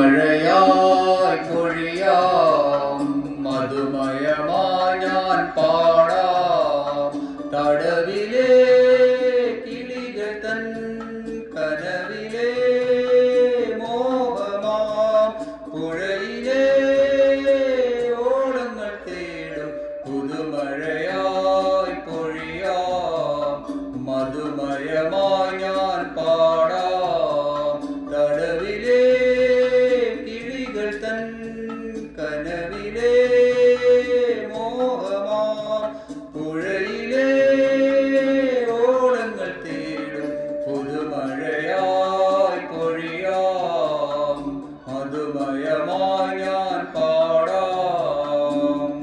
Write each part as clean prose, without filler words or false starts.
പുതുമഴയായി പൊഴിയാം മധുമയമായി ഞാൻ പാടാം തടവിലെ കിളികൾ തൻ കനവിലെ മോഹമാം പുഴയിലെ ഓളങ്ങൾ തേടും പുതുമഴയായി പൊഴിയാം മധുമയമായി ഞാൻ പാടാം തടവിലെ കനവിലെ മോഹമാം പുഴയിലെ ഓളങ്ങൾ തേടും പുതുമഴയായി പൊഴിയാം മധുമയമായി ഞാൻ പാടാം.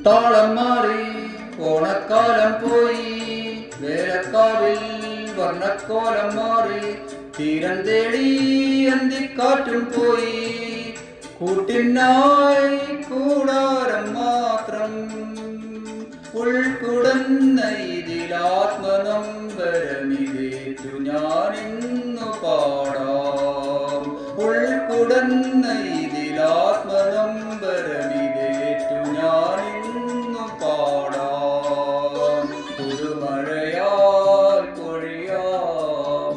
താളം മാറി ഓണക്കാലം പോയി വേലക്കാവിൽ വർണ്ണക്കോലം മാറി തീരം തേടി അന്തിക്കാറ്റും പോയി കൂട്ടിനായി കൂടാരം മാത്രം ഉൾക്കുടന്ന ഇതിലാത്മനമ്പരമിതേറ്റു ഞാനിന്നു പാടാം ഉൾക്കുടന്ന ഇതിലാത്മനമ്പരമിതേറ്റു ഞാനിന്നു പാടാം. പുതുമഴയാൽ പൊഴിയാം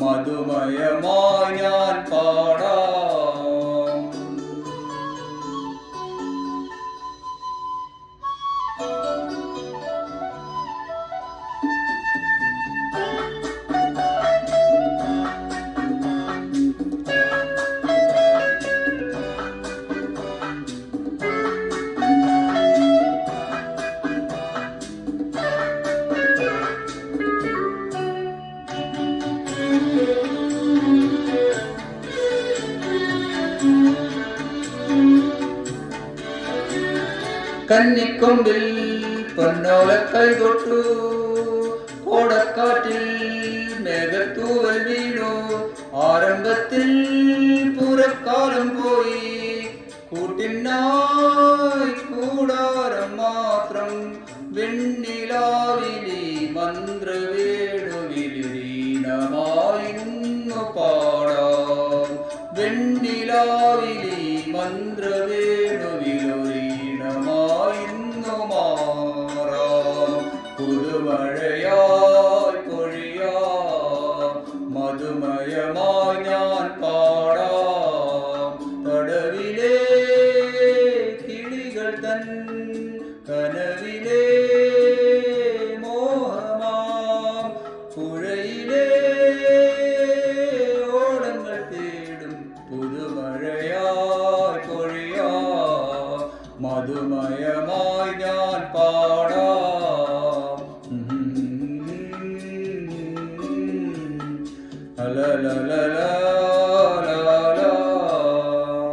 മധുമയമായി ഞാൻ പാടാം. കന്നിക്കൊമ്പിൽ പൊന്നോലക്കൈ തൊട്ടു കോടക്കാറ്റിൽ മേഘത്തൂവൽ വീണു ആരംഭത്തിൽ പുറക്കാലം പോയി കൂട്ടിനായി കൂടാരം മാത്രം വെണ്ണിലാവിലി മന്ത്രവേണുവിലീനമായിന്നു പാടാം വെണ്ണിലാവിലി മന്ത്രവേണുവിലീനമായിന്നു മാറാം. പുതുമഴയായി പൊഴിയാം മധുമയമായി ഞാൻ പാടാം തടവിലെ കിളികൾ തൻ കനവിലെ മോഹമാം പുഴയിലെ ഓളങ്ങൾ തേടും പുതുമഴയായി പൊഴിയാം മധുമയമായി ഞാൻ പാടാം. അലലലല